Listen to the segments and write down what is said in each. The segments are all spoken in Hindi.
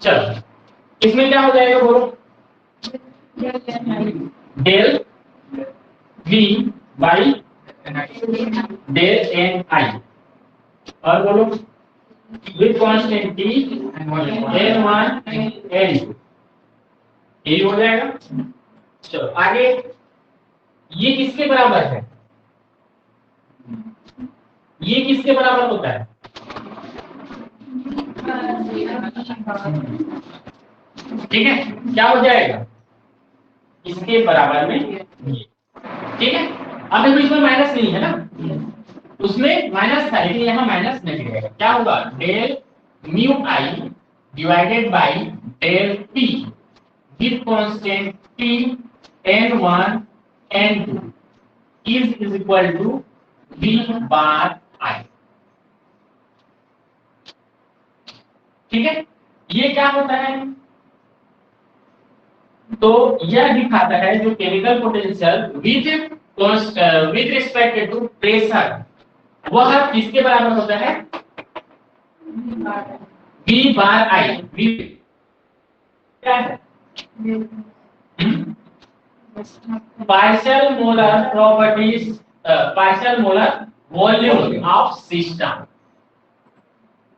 चलो इसमें क्या हो जाएगा बोलो, del V by del n i, और बोलो with constant T n one n two, यही हो जाएगा। चलो आगे, ये किसके बराबर है, ये किसके बराबर होता है, ठीक है, क्या हो जाएगा इसके बराबर में ये, ठीक है। अब देखो इसमें माइनस नहीं है ना, उसमें माइनस था लेकिन यहाँ माइनस नहीं रहेगा, क्या होगा del mu i divided by del P with constant T n one n two is equal to V bar i, ठीक है। ये क्या होता है, तो यह दिखाता है जो chemical potential with respect to pressure वह किसके बराबर होता है, V बार आई, V क्या है, partial molar properties, partial molar volume of system,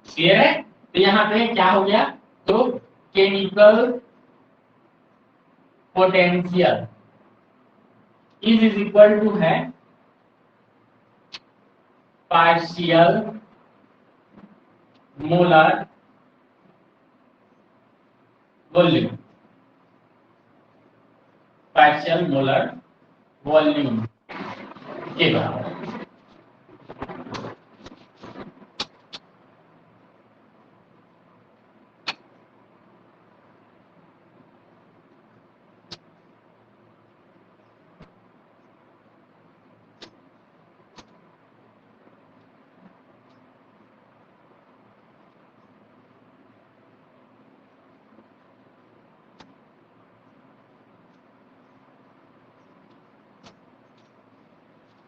clear है। तो यहाँ पे क्या हो गया, तो chemical potential is equal to है partial molar volume, partial molar volume के बराबर।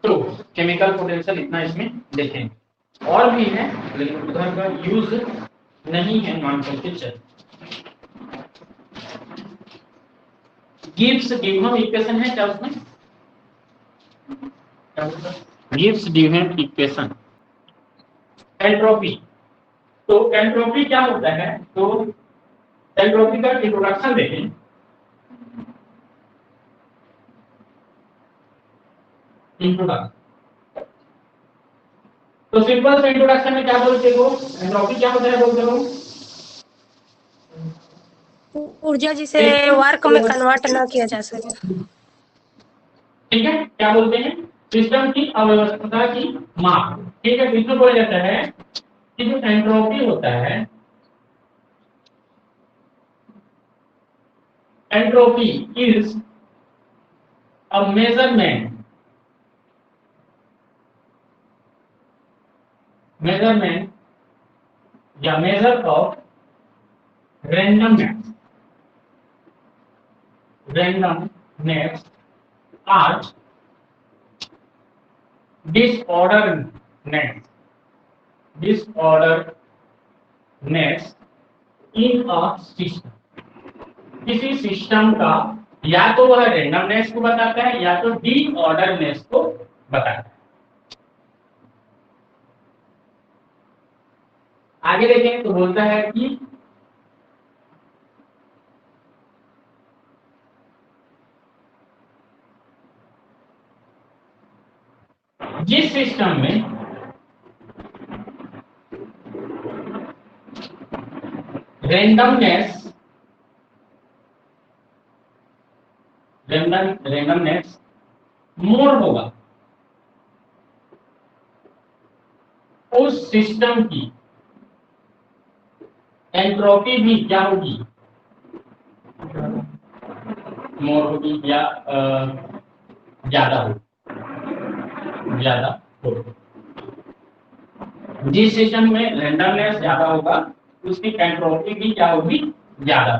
तो केमिकल पोटेंशियल इतना इसमें देखेंगे, और भी है लेकिन उधर का यूज नहीं है, मान करके चल। गिब्स ड्यूहम इक्वेशन है क्या उसमें, गिब्स ड्यूहम इक्वेशन, एंट्रोपी। तो एंट्रोपी क्या होता है, तो एंट्रोपी का इंट्रोडक्शन देखें। इंट्रोडक्शन, तो सिंपल से इंट्रोडक्शन में क्या बोलते हो, एंट्रोपी क्या होता है बोलते हो, ऊर्जा जिसे वर्क में कन्वर्ट ना किया जा सके, ठीक है। क्या बोलते हैं, सिस्टम की अव्यवस्था की माप, ठीक है। इसमें बोला जाता है कि जो एंट्रोपी होता है, एंट्रोपी इज अ मेजरमेंट या measure of randomness as disorderedness in a system, किसी सिस्टम का या तो वह रेंडमनेस को बताता है या तो डिसऑर्डरनेस को बताता है। आगे देखें तो बोलता है कि जिस सिस्टम में रेंडमनेस मोर होगा, उस सिस्टम की एंट्रोपी भी क्या होगी, मोर होगी या ज्यादा होगी। जिस सिस्टम में रेंडमनेस ज्यादा होगा उसकी एंट्रोपी भी क्या होगी, ज्यादा।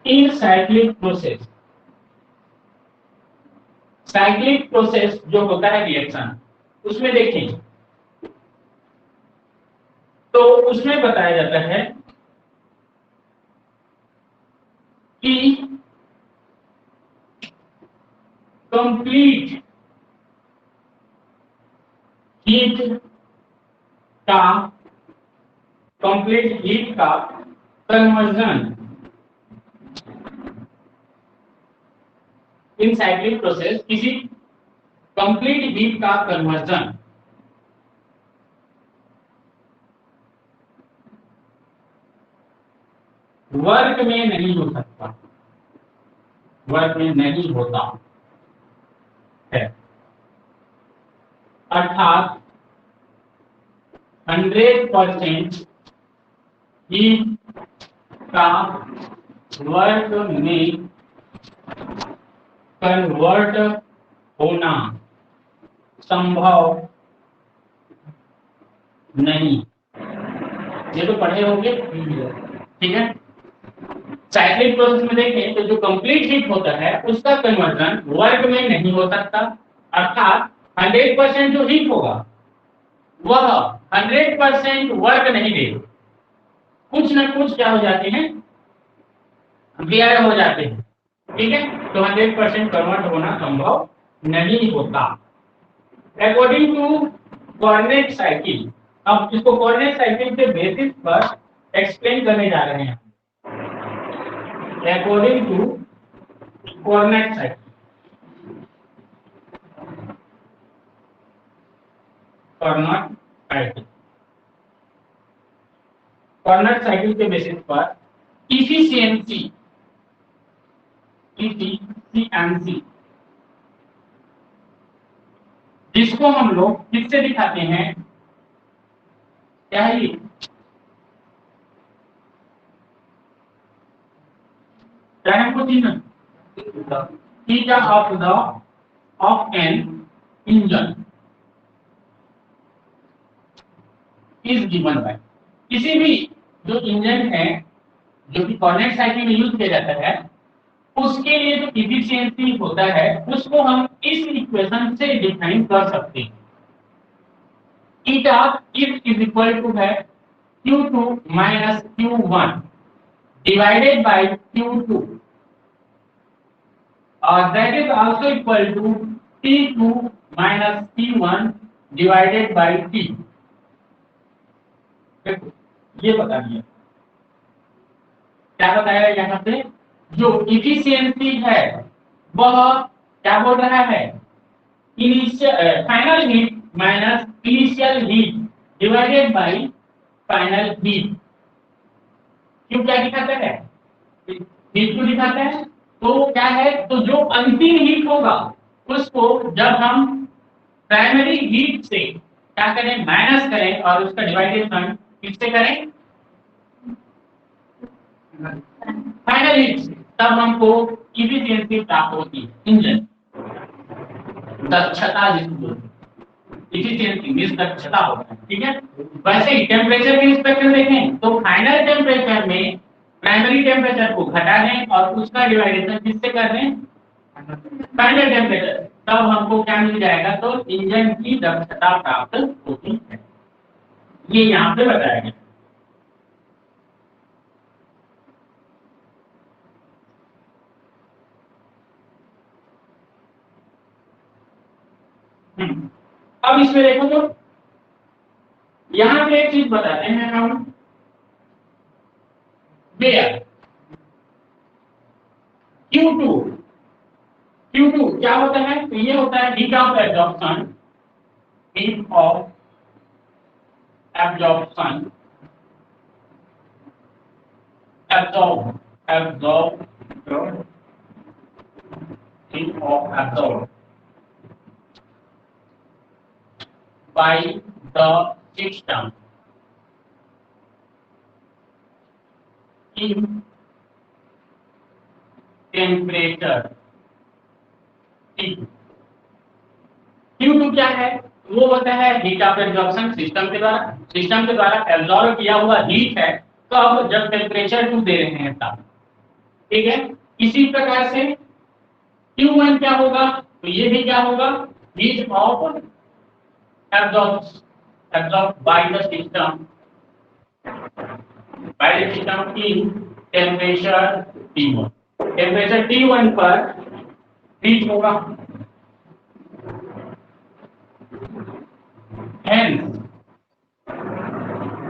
इन साइक्लिक प्रोसेस जो होता है रिएक्शन, उसमें देखें तो उसमें बताया जाता है कि कंप्लीट हीट का कन्वर्जन इन साइक्लिक प्रोसेस, किसी कंप्लीट हीट का कन्वर्जन वर्क में नहीं हो सकता, वर्क में नहीं होता है, अर्थात 100% हीट का वर्क में कन्वर्ट होना संभव नहीं। ये तो पढ़े होंगे, ठीक है। साइक्लिक प्रोसेस में देखें तो जो कंप्लीट हीट होता है उसका कन्वर्जन वर्क में नहीं हो सकता, अर्थात 100% जो हीट होगा वह 100% वर्क नहीं देगा, कुछ न कुछ क्या हो जाते हैं, व्यय हो जाते हैं, ठीक है। तो 100% कन्वर्ट होना संभव नहीं होता। अकॉर्डिंग टू कोऑर्डिनेट साइकिल, अब इसको कोऑर्डिनेट साइकिल के बेसिस पर एक्सप्लेन करने जा रहे हैं। According to coordinate cycle, coordinate cycle के बेसिस पर इफिशिएंसी जिसको हम लोग किससे दिखाते हैं, क्या है ये, क्या है हमको चिन्ह, theta of an engine is given by, किसी भी जो इंजन है जो कि कोऑर्डिनेट साइकिल में यूज किया जाता है उसके लिए जो इफिशिएंसी होता है उसको हम इस इक्वेशन से डिफाइन कर सकते हैं। ईटा इज इक्वल टू है Q2 minus Q1 divided by Q2 और that is also equal to T2 minus T1 divided by T। देखो ये बता दिया, क्या बताया यहाँ पे, जो इफिशिएंसी है वह क्या बोल रहा है, initial final heat minus initial heat divided by final heat. क्यों क्या दिखाता है, हीट को दिखाता है, तो क्या है, तो जो अंतिम हीट होगा उसको जब हम प्राइमरी हीट से क्या करें, माइनस करें और उसका डिवाइडेशन किससे करें, फाइनल हीट से, तब हमको इफिशिएंसी प्राप्त होती है, इंजन दक्षता जिसको इफिशिएंसी मींस दक्षता होता है, ठीक है। वैसे ही टेम्परेचर के इंस्पेक्टर देखें तो फाइनल टेम्परेचर में प्राइमरी टेम्परेचर को घटा दें और उसका डिवाइडेशन किससे कर दें, फाइनल टेम्परेचर, तब हमको क्या मिल जाएगा, तो इंजन की दक्षता प्राप्त होती है। ये यहाँ पे बताया गया। अब इसमें देखो तो यहां पे एक चीज बताते हैं हम, वेयर Q2 क्या होता है, तो ये होता है heat of absorption, heat of absorption, absorb heat of absorb by the system in temperature T। Q2 क्या है, वो होता है हीट ऑफ एब्जॉर्प्शन, सिस्टम के द्वारा एब्जॉर्ब किया हुआ हीट है, तो अब जब टेम्परेचर 2 दे रहे हैं तब, ठीक है। इसी प्रकार से Q1 क्या होगा, तो ये भी क्या होगा, heat of absorbed by the system की टेम्परेचर T1, टेम्परेचर T1 पर हीट होगा। Hence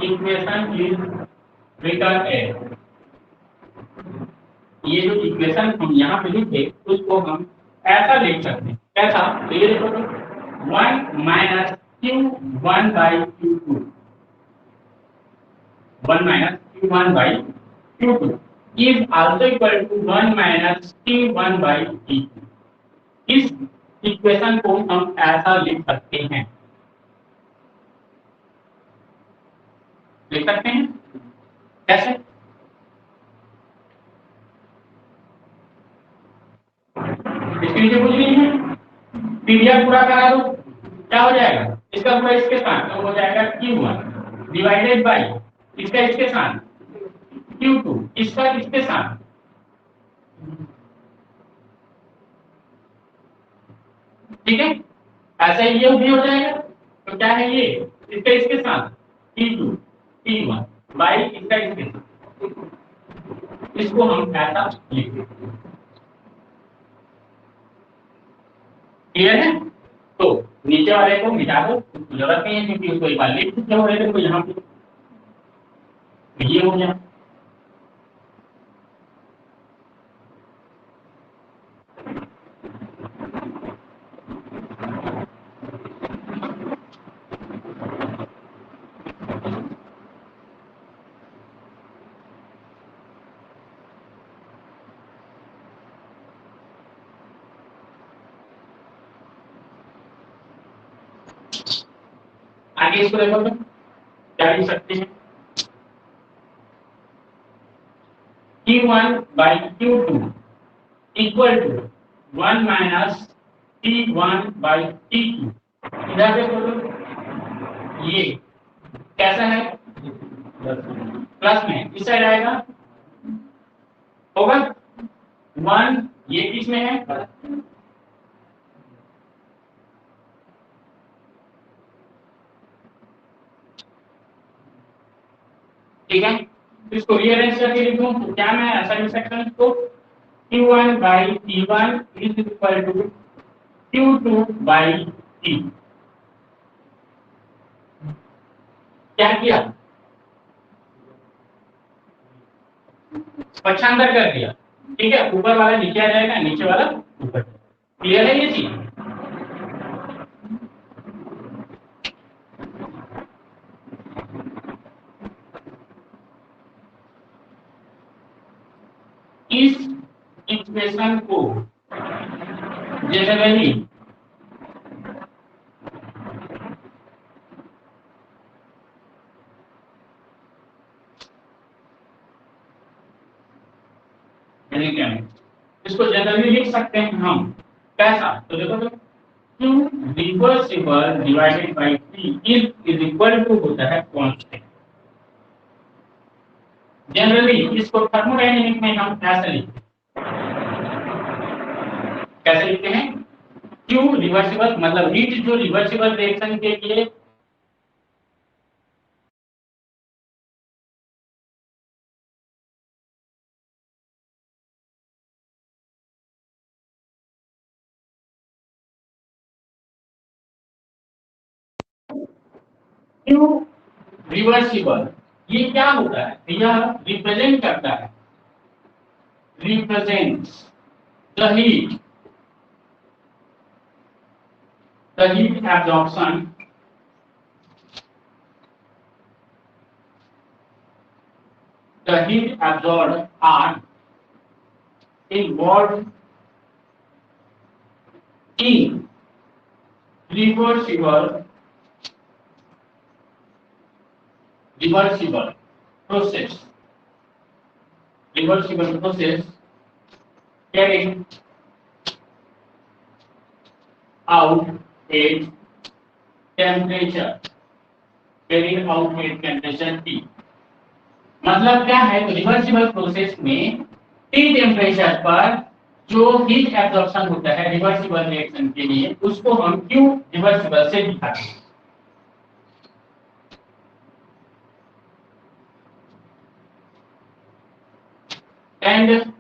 equation is written as, ये जो इक्वेशन हम यहाँ पे लिखे उसको हम ऐसा लिख सकते हैं, कैसा, तो ये देखो 1 minus Q1 by Q2, 1 minus Q1 by Q2 is also equal to 1 minus Q1 by T2। इस इक्वेशन को हम ऐसा लिख सकते हैं, लिख सकते हैं कैसे, इसके नीचे कुछ नहीं है, पीडीएफ पूरा करा दो, क्या हो जाएगा, इसका पूरा इसके साथ तो हो जाएगा Q1 डिवाइडेड बाई इसका इसके साथ Q2 इसका इसके साथ, ठीक है। ऐसा ये भी हो जाएगा, तो क्या है ये, इसका इसके साथ T2 T1 बाई इसका इसके साथ, इसको हम ऐसा लिखते हैं, क्लियर है। तो नीचे वाले को मिटा दो, जरूरत नहीं है क्योंकि उसको एक बार लिख चुके हो रहे थे, तो यहाँ पे ये हो गया। आगे इसको देखो तो क्या लिख सकते हैं, Q1 by Q2 equal to 1 minus T1 by T2। इधर देखो तो ये कैसा है, प्लस में इस साइड आएगा, होगा 1 ये किस में है, ठीक है। इसको रीअरेंज करके लिखूं तो क्या मैं ऐसा लिख सकता हूं, इसको Q1 by T1 is equal to Q2 by T। क्या किया, पक्षांतर कर दिया, ठीक है। ऊपर वाला नीचे आ जाएगा, नीचे वाला ऊपर, क्लियर है ये चीज। इस इक्वेशन को जनरली इसको जनरली लिख सकते हैं हम कैसा, तो देखो तो Q reversible divided by T is equal to होता है कांस्टेंट। जनरली इसको थर्मोडायनेमिक में हम ऐसे लिखते हैं, कैसे लिखते हैं, Q रिवर्सिबल मतलब हीट जो रिवर्सिबल रिएक्शन के लिए Q रिवर्सिबल ये क्या होता है, यह रिप्रेजेंट करता है, represents the heat absorption the heat absorbed are involved in reversible process carrying out at temperature T। मतलब क्या है, रिवर्सिबल प्रोसेस में टी टेम्परेचर पर जो हीट एब्जॉर्प्शन होता है रिवर्सिबल रिएक्शन के लिए, उसको हम क्यू रिवर्सिबल से दिखाते हैं। And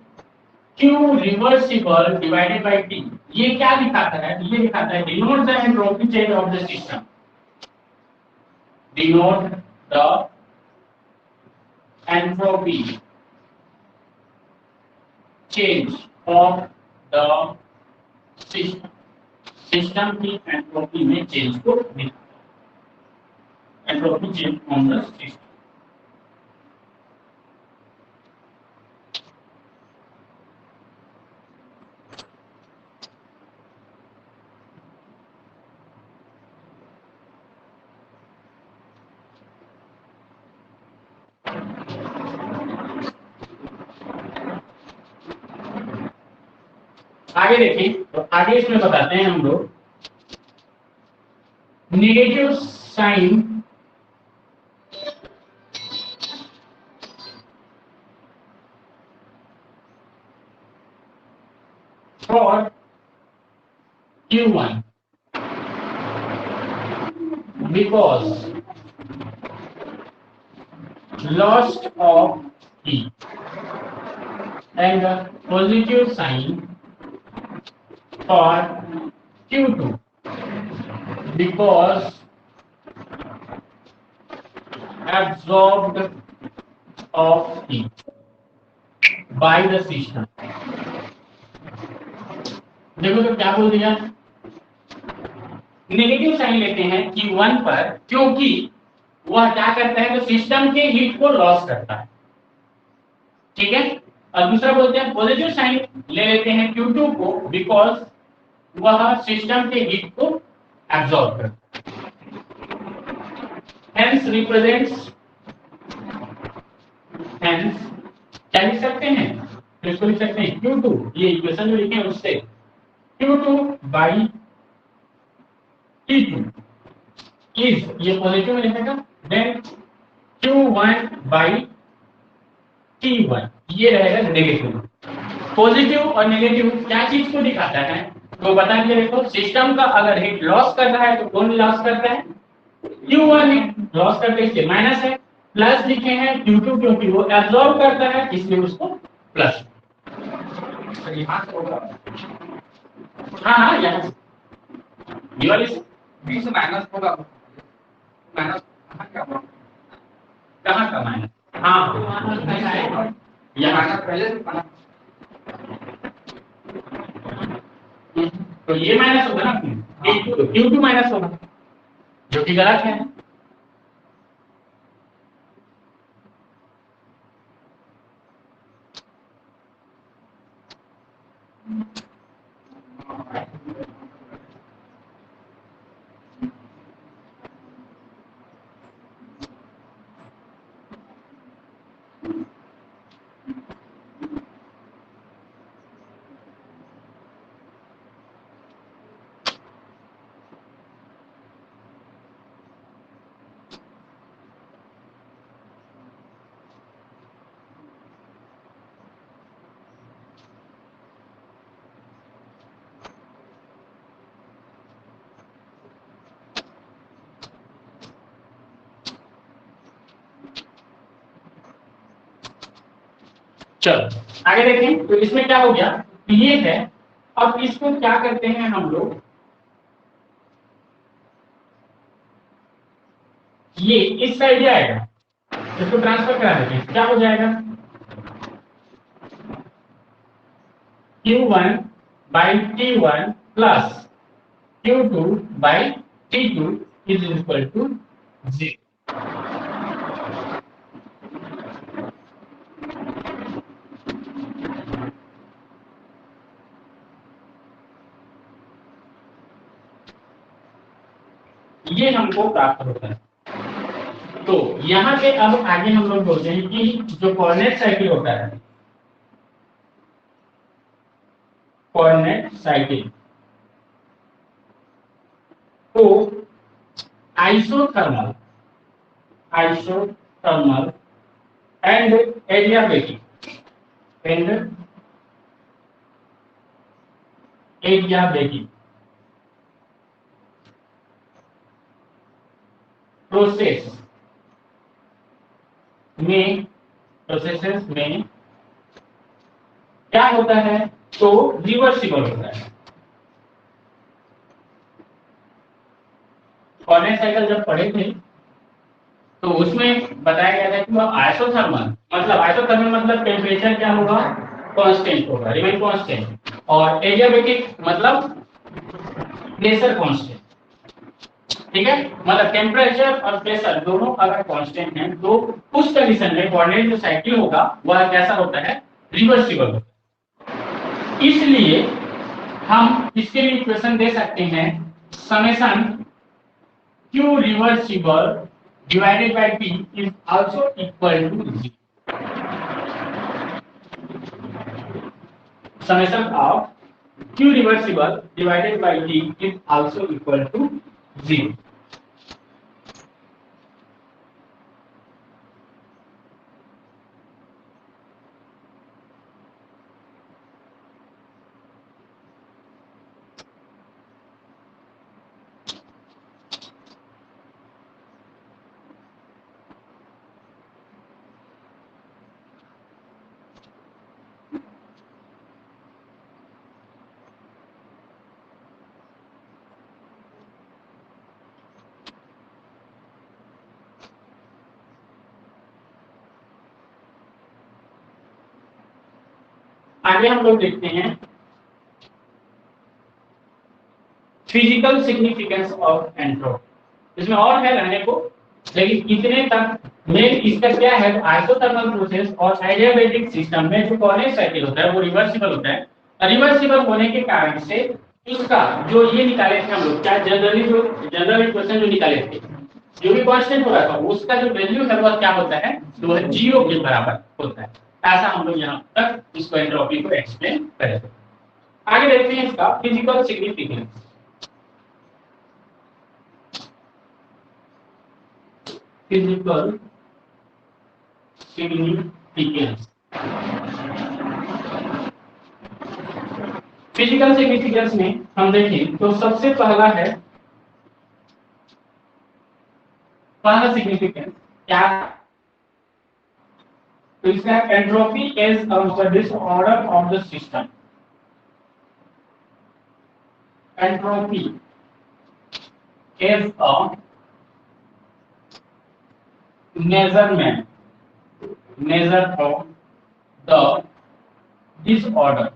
Q reversible divided by T, ये क्या दिखाता है? ये दिखाता है denote the entropy change of the system, denote the entropy change of the system, system की एंट्रोपी में चेंज को दिखाता है, entropy change on the system. आगे देखिए, तो आगे इसमें बताते हैं हम लोग negative sign for Q1 because loss of heat, and a positive sign for Q2 because absorbed of heat by the system। देखो तो क्या बोल दिया, नेगेटिव साइन लेते हैं Q1 पर क्योंकि वह क्या करता है, तो सिस्टम के हीट को लॉस करता है, ठीक है। और दूसरा बोलते हैं पॉजिटिव साइन ले लेते हैं Q2 को बिकॉज वह सिस्टम के हीट को एब्जॉर्ब करता है। हेंस रिप्रेजेंट्स, हेंस क्या लिख सकते हैं, तो इसको लिख सकते हैं Q2, ये इक्वेशन जो लिखे हैं उससे Q2 बाई T2 इज, ये पॉजिटिव में लिखेगा, देन Q1 बाई T1 ये रहेगा नेगेटिव। पॉजिटिव और नेगेटिव क्या चीज को दिखाता है, तो बता दिया। देखो सिस्टम का अगर हीट लॉस कर रहा है तो कौन लॉस करता है, Q1 लॉस करते हैं, इसलिए माइनस है। प्लस लिखे हैं Q2 क्योंकि वो एब्जॉर्ब करता है, इसलिए उसको प्लस। हाँ हाँ यहाँ ये वाली बी से माइनस होगा, माइनस कहाँ का माइनस, हाँ यहाँ माइनस पहले से बना। तो ये माइनस होगा ना, Q2 माइनस होगा, जो कि गलत है। चलो आगे देखें, तो इसमें क्या हो गया, ये है। अब इसको क्या करते हैं हम लोग, ये इस साइड आएगा, इसको ट्रांसफर करा देते हैं, क्या हो जाएगा, Q1 बाई T1 प्लस Q2 बाई T2 इज इक्वल टू 0। ये हमको प्राप्त होता है। तो यहाँ पे अब आगे हम लोग बोलते हैं कि जो कोऑर्डिनेट साइकिल होता है, कोऑर्डिनेट साइकिल को isothermal, isothermal and adiabatic, and adiabatic processes में क्या होता है, तो रिवर्सिबल होता है। कॉर्नर साइकिल जब पढ़े थे तो उसमें बताया गया था कि वह आइसोथर्मल मतलब टेम्परेचर क्या होगा, कांस्टेंट होगा, रिमेन कांस्टेंट, और एडियाबेटिक मतलब प्रेशर कांस्टेंट। ठीक है, मतलब टेम्परेचर और प्रेशर दोनों अगर कांस्टेंट हैं तो उस कंडीशन में कोऑर्डिनेट जो साइकिल होगा वह कैसा होता है, रिवर्सिबल होता है। इसलिए हम इसके लिए इक्वेशन दे सकते हैं, summation q reversible divided by t is also equal to 0. Summation of q reversible divided by t is also equal to 0. आगे हम लोग देखते हैं फिजिकल सिग्निफिकेंस ऑफ एंट्रोपी। इसमें और है रहने को, लेकिन इतने तक मेन इसका क्या है, आइसोथर्मल प्रोसेस और एडियाबेटिक सिस्टम में जो कोऑर्डिनेट साइकिल होता है वो रिवर्सिबल होता है। रिवर्सिबल होने के कारण से उसका जो ये निकाले थे हम लोग, क्या जनरल इक्वेशन जो निकाले थे, जो भी कांस्टेंट हो रहा था उसका जो वैल्यू है वह क्या होता है, तो वह 0 के बराबर होता है। ऐसा हम लोग यहाँ तक इसको एंट्रोपी को एक्सप्लेन करेंगे। आगे देखते हैं इसका physical significance. Physical significance, physical significance में हम देखें तो सबसे पहला है, पहला सिग्निफिकेंस क्या, तो इसका entropy is a disorder of the system. Entropy is a measurement of the disorder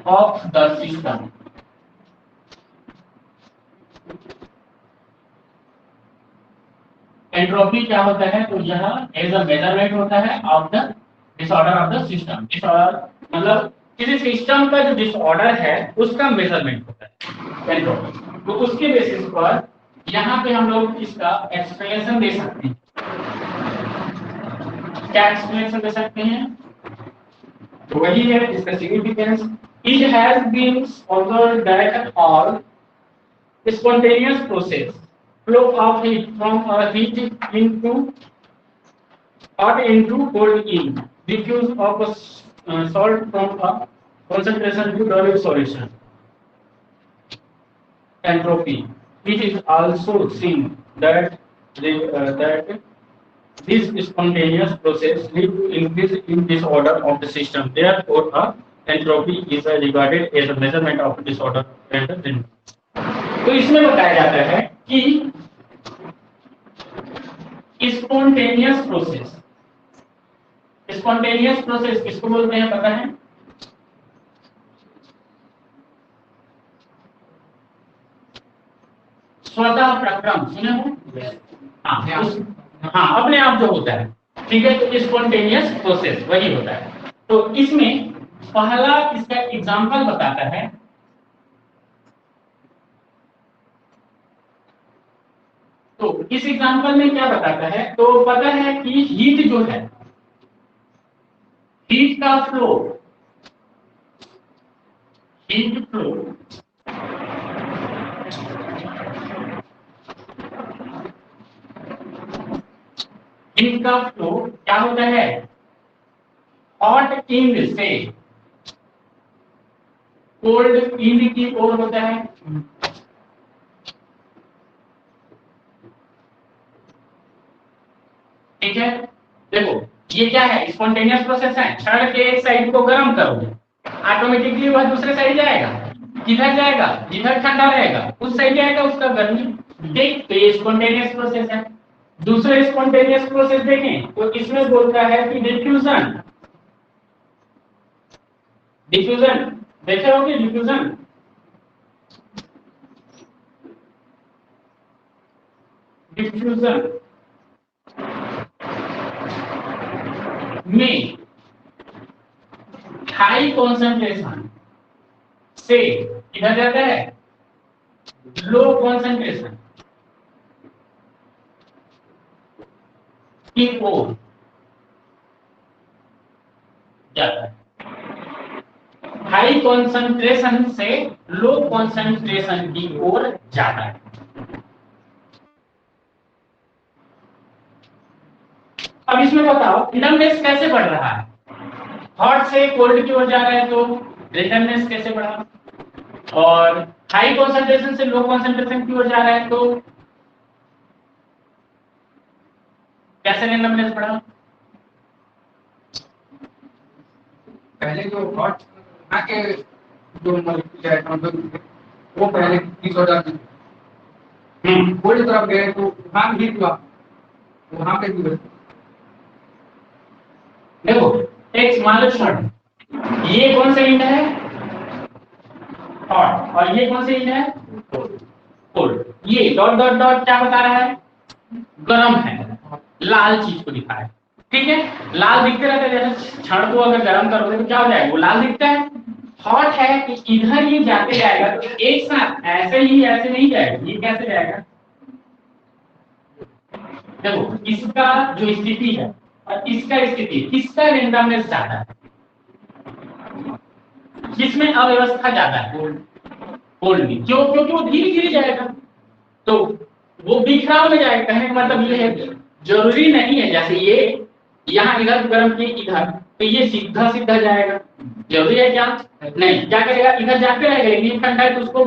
of the system। Entropy क्या होता है, तो यह एज अ मेजरमेंट होता है of the disorder of the system. Disorder मतलब किसी सिस्टम का जो डिसऑर्डर है उसका मेजरमेंट होता है एंट्रोपी। तो उसके बेसिस पर यहाँ पे हम लोग इसका एक्सप्लेनेशन दे सकते हैं। क्या एक्सप्लेनेशन दे सकते हैं, तो वही है इसका significance. It has been observed that all spontaneous process flow of heat from a heat into hot into cold in diffuse of a salt from a concentration to dilute solution। Entropy, it is also seen that that this spontaneous process lead to increase in disorder of the system, therefore entropy is regarded as a measurement of disorder and the। तो इसमें बताया जाता है कि स्पॉन्टेनियस प्रोसेस किसको बोलते हैं पता है, स्वतः प्रक्रम सुने हो, हाँ अपने आप जो होता है, ठीक है, तो स्पॉन्टेनियस प्रोसेस वही होता है। तो इसमें पहला इसका एग्जांपल बताता है, तो इस एग्जांपल में क्या बताता है, तो पता है कि हीट जो है, हीट का फ्लो, हीट फ्लो हीट का फ्लो क्या होता है, हॉट इंड से कोल्ड इंड की ओर होता है। ठीक है, देखो ये क्या है, स्पॉन्टेनियस प्रोसेस है। क्षण के एक साइड को गर्म करोगे, ऑटोमेटिकली वह दूसरे साइड जाएगा। किधर जाएगा? जिधर ठंडा रहेगा उस साइड जाएगा उसका गर्मी। ठीक, तो ये स्पॉन्टेनियस प्रोसेस है। दूसरे स्पॉन्टेनियस प्रोसेस देखें तो इसमें बोलता है कि डिफ्यूजन। डिफ्यूजन देखे होंगे, डिफ्यूजन डिफ्यूजन में हाई कॉन्सेंट्रेशन से किधर जाता है? लो कॉन्सेंट्रेशन की ओर जाता है। हाई कॉन्सेंट्रेशन से लो कॉन्सेंट्रेशन की ओर जाता है। अब इसमें बताओ रिडंडेंस कैसे बढ़ रहा है? हॉट से कोल्ड की ओर जा रहा है तो रिडंडेंस कैसे बढ़ा, और हाई कॉन्सेंट्रेशन से लो कॉन्सेंट्रेशन की ओर जा रहा है तो कैसे रिडंडेंस बढ़ा? पहले जो हॉट यहाँ के जो मॉलिक्यूल है वो पहले 30 हो जाती कोल्ड तरफ गए तो वहां हीट हुआ, वहां पे भी देखो एक मान लो क्षण, ये कौन सा इंड है? हॉट, और ये कौन सा इंड है? कोल्ड। ये डॉट डॉट डॉट क्या बता रहा है? गर्म है, लाल चीज को दिखा है। ठीक है, लाल दिखते रहता है। जैसे क्षण को अगर गर्म करोगे तो क्या हो जाएगा? वो लाल दिखता है। हॉट है कि इधर ये जाते जाएगा तो एक साथ ऐसे ही ऐसे नहीं जाएगा, ये कैसे जाएगा? देखो इसका जो स्थिति है और इसका स्थिति, किसका रेंडमनेस ज्यादा है? किसमें अव्यवस्था ज्यादा है? कोल्ड में। क्यों? क्योंकि वो धीरे धीरे जाएगा तो वो बिखराव में जाएगा। कहने का मतलब ये है जरूरी नहीं है जैसे ये यहाँ इधर गर्म किए इधर तो ये सीधा सीधा जाएगा, जरूरी है क्या? नहीं। क्या करेगा? इधर जाते रहेगा, लेकिन ठंडा है तो उसको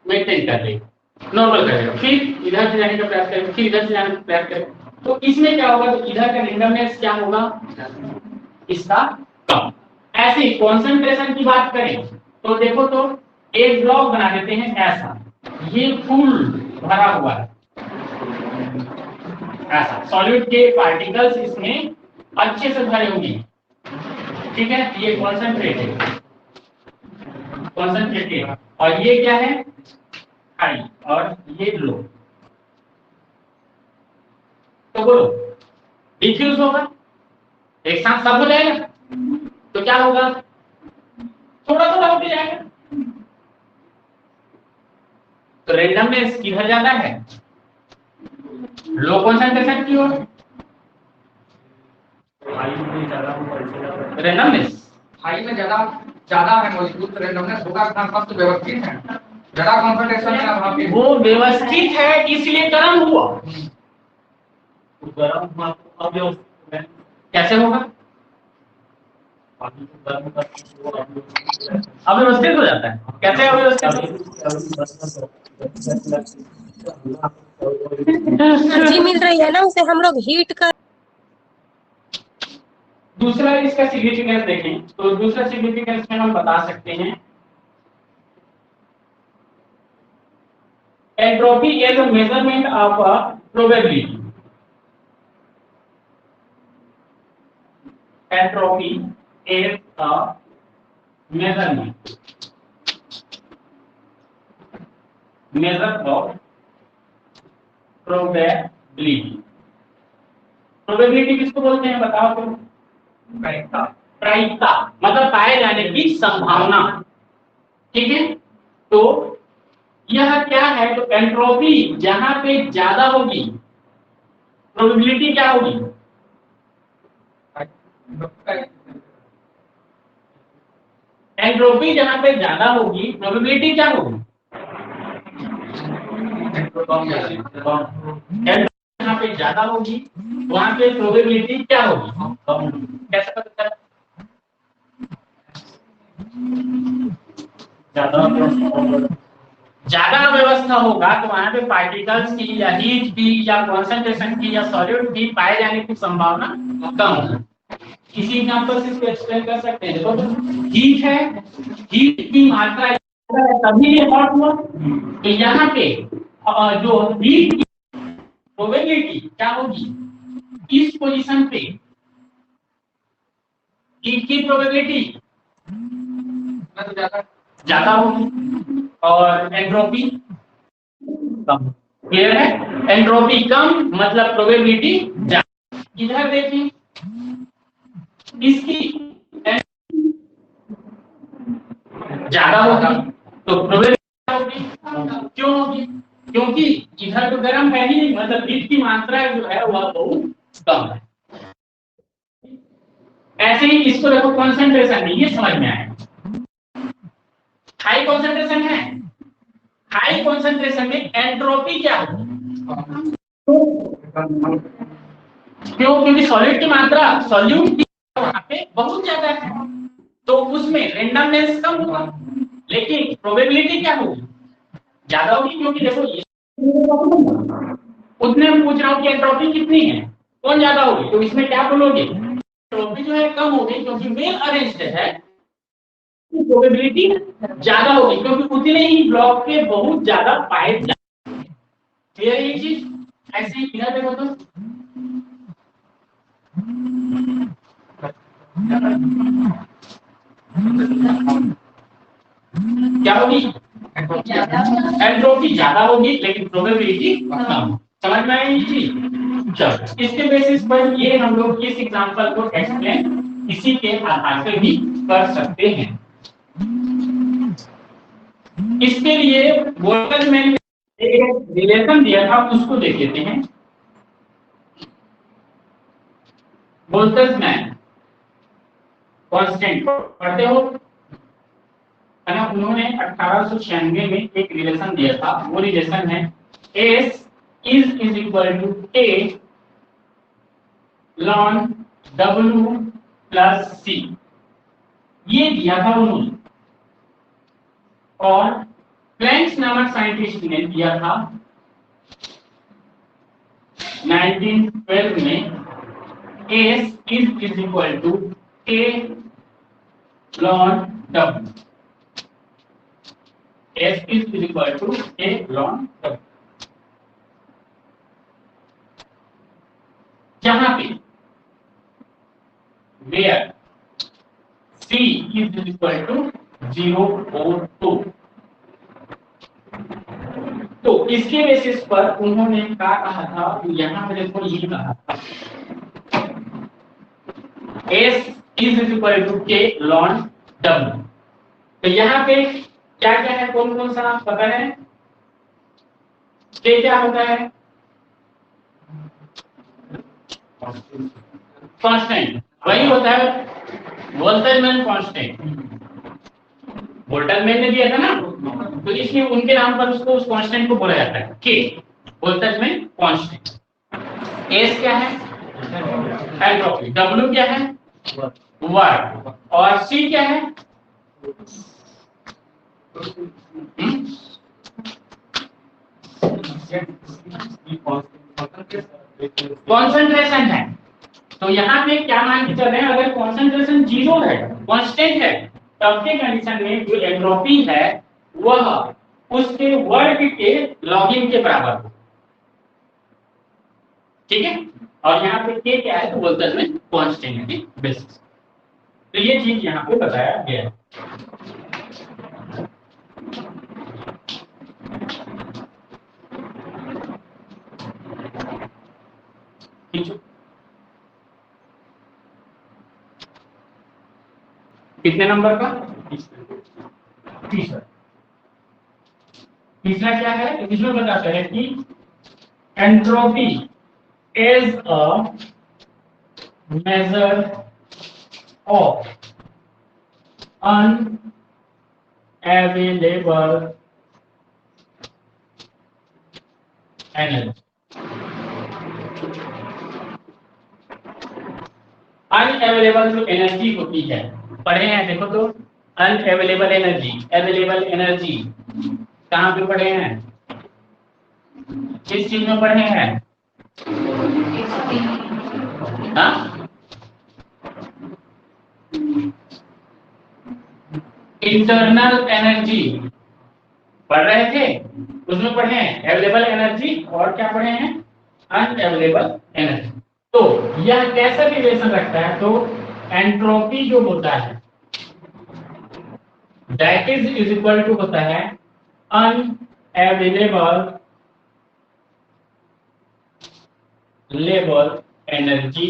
मेंटेन कर लेगा, नॉर्मल करेगा, फिर इधर से जाने का प्रयास करेगा, फिर इधर से जाने का प्रयास करेगा। तो इसमें क्या होगा? तो इधर का रिडंडेंस क्या होगा? इसका कम। ऐसे ही कॉन्सेंट्रेशन की बात करें तो देखो तो एक ब्लॉक बना देते हैं ऐसा, ये फुल भरा हुआ है ऐसा, सॉलिड के पार्टिकल्स इसमें अच्छे से भरे होंगे। ठीक है, ये कॉन्सेंट्रेटेड कॉन्सेंट्रेटेड, और ये क्या है? हाई, और ये लो। तो बोलो डिफ्यूज होगा, एक साथ सब हो जाएगा तो क्या होगा? थोड़ा थोड़ा होते जाएगा। तो रेंडमनेस किधर जाता है? लो कॉन्सेंट्रेशन की ओर। रेंडमनेस हाई में ज्यादा ज्यादा है मॉलिक्यूल तो रेंडमनेस होगा, इतना सब व्यवस्थित है, ज्यादा कॉन्सेंट्रेशन है वहां पे वो व्यवस्थित है इसलिए गर्म हुआ। गर्म हुआ तो अव्यवस्थित है। कैसे होगा? अव्यवस्थित हो जाता है। कैसे अव्यवस्थित? एनर्जी मिल रही है ना, उसे हम लोग हीट कर। दूसरा इसका सिग्निफिकेंस देखें तो दूसरा सिग्निफिकेंस में हम बता सकते हैं entropy is a measurement of a probability. Entropy is a measure of probability. Probability किसको बोलते हैं बताओ तो? प्रायिकता। प्रायिकता मतलब पाए जाने की संभावना। ठीक है, तो यह क्या है? तो एंट्रोपी जहां पे ज्यादा होगी प्रोबेबिलिटी क्या होगी? एंट्रोपी जहां पे ज्यादा होगी प्रोबेबिलिटी क्या होगी? जहां पे ज्यादा होगी वहां पे प्रोबेबिलिटी क्या होगी? कम। कैसे पता चला? ज्यादा व्यवस्था होगा तो वहां पे पार्टिकल्स की या हीट की या कॉन्सेंट्रेशन की या सॉलिड की पाए जाने की संभावना कम है। इसी एग्जांपल से इसको एक्सप्लेन कर सकते हैं। देखो हीट है, हीट की मात्रा ज्यादा है तभी ये हॉट हुआ। तो यहाँ पे जो हीट की प्रोबेबिलिटी क्या होगी, इस पोजीशन पे हीट की प्रोबेबिलिटी ज्यादा होगी और एंट्रोपी कम। क्लियर है? एंट्रोपी कम मतलब प्रोबेबिलिटी ज्यादा। इधर देखें, इसकी ज्यादा होगी तो प्रोबेबिलिटी होगी। क्यों होगी? क्योंकि इधर तो गर्म है ही नहीं, मतलब हीट की मात्रा जो है वह बहुत कम है। ऐसे ही इसको देखो कंसंट्रेशन में, ये समझ में आए, हाई कंसंट्रेशन है, हाई कंसंट्रेशन में एंट्रोपी क्या होगी? क्यों? क्योंकि सॉलिड की मात्रा सॉल्यूट की वहां पे बहुत ज्यादा है, तो उसमें रेंडमनेस कम होगा, लेकिन प्रोबेबिलिटी क्या होगी? ज्यादा होगी। क्योंकि देखो ये उतने में पूछ रहा हूं कि एंट्रोपी कितनी है, कौन ज्यादा होगी, तो इसमें क्या बोलोगे? एंट्रोपी जो है कम होगी क्योंकि वेल अरेंज्ड है, प्रोबेबिलिटी ज्यादा होगी क्योंकि उतने ही ब्लॉक के बहुत ज्यादा पाए जाते हैं। क्लियर है ये चीज? ऐसे ही इधर देखो तो क्या होगी? एंट्रोपी ज्यादा होगी लेकिन प्रोबेबिलिटी कम। समझ में आई ये चीज? चलो इसके बेसिस पर ये हम लोग इस एग्जांपल को एक्सप्लेन इसी के आधार पर भी कर सकते हैं। इसके लिए बोल्ट्जमैन ने एक रिलेशन दिया था, उसको देख लेते हैं। बोल्ट्जमैन कांस्टेंट पढ़ते हो है ना? उन्होंने 1896 में एक रिलेशन दिया था, वो रिलेशन है S is equal to A ln W plus C। ये दिया था उन्होंने, और प्लैंक्स नामक साइंटिस्ट ने दिया था 1912 में S is equal to A ln W। S is equal to A ln W। जहां पे where C is equal to 0 और 2। तो इसके बेसिस पर उन्होंने क्या कहा था, यहां पे देखो ये कहा था S is equal to K ln W। तो यहाँ पे क्या क्या है, कौन कौन सा पता है? K क्या होता है? कांस्टेंट, वही होता है बोल्ट्जमैन कांस्टेंट। बोल्ट्जमैन ने दिया था ना, तो इसलिए उनके नाम पर उसको उस कांस्टेंट को बोला जाता है के, बोल्ट्जमैन कांस्टेंट। एस क्या है? एंट्रोपी। डब्ल्यू क्या है? वर्क। और सी क्या है? कॉन्सेंट्रेशन है। तो यहाँ पे क्या मान के चल रहे हैं, अगर कॉन्सेंट्रेशन 0 है, कांस्टेंट है, तब के कंडीशन में जो एंट्रोपी है वह उसके वर्ग के लॉगिन के बराबर हो। ठीक है? और यहाँ पे के क्या है, तो बोल्ट्जमैन कांस्टेंट की बेसिस। तो ये चीज यहाँ पे बताया गया है। कितने नंबर का? तीसरा। तीसरा क्या है? इसमें बताते हैं कि entropy is a measure of unavailable energy. Unavailable जो एनर्जी होती है, पढ़े हैं देखो तो, अनअवेलेबल एनर्जी, अवेलेबल एनर्जी कहाँ पे पढ़े हैं, किस चीज में पढ़े हैं? हाँ, इंटरनल एनर्जी पढ़ रहे थे, उसमें पढ़े हैं अवेलेबल एनर्जी और क्या पढ़े हैं, अनअवेलेबल एनर्जी। तो यह कैसा रिलेशन रखता है, तो एंट्रोपी जो होता है दैट इज इक्वल टू होता है unavailable level energy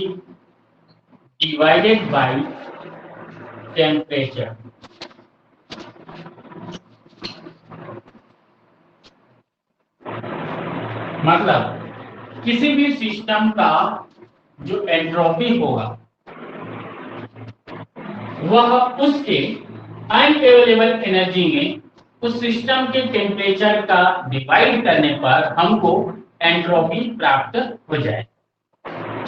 divided by temperature. मतलब किसी भी सिस्टम का जो एंट्रोपी होगा वह उसके अनअवेलेबल एनर्जी में उस सिस्टम के टेम्परेचर का डिवाइड करने पर हमको एंट्रोपी प्राप्त हो जाए।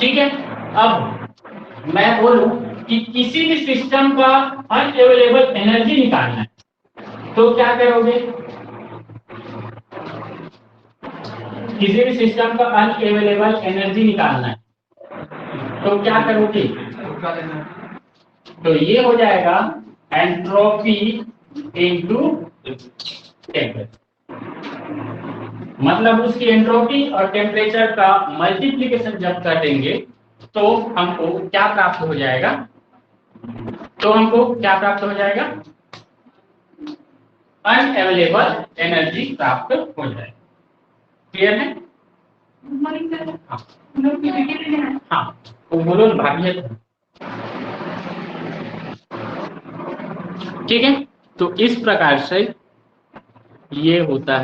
ठीक है, अब मैं बोलूं कि किसी भी सिस्टम का अनअवेलेबल एनर्जी निकालना है तो क्या करोगे, किसी भी सिस्टम का अनअवेलेबल एनर्जी निकालना है तो क्या करोगे, तो ये हो जाएगा एंट्रोपी इनटू टेम्परेचर। मतलब उसकी एंट्रोपी और टेम्परेचर का मल्टीप्लिकेशन जब कर देंगे तो हमको क्या प्राप्त हो जाएगा, तो हमको क्या प्राप्त हो जाएगा, अनअवेलेबल एनर्जी प्राप्त हो जाएगा। क्लियर है? हाँ, तो बोलो ना भाभी। ठीक है, तो इस प्रकार से ये होता है।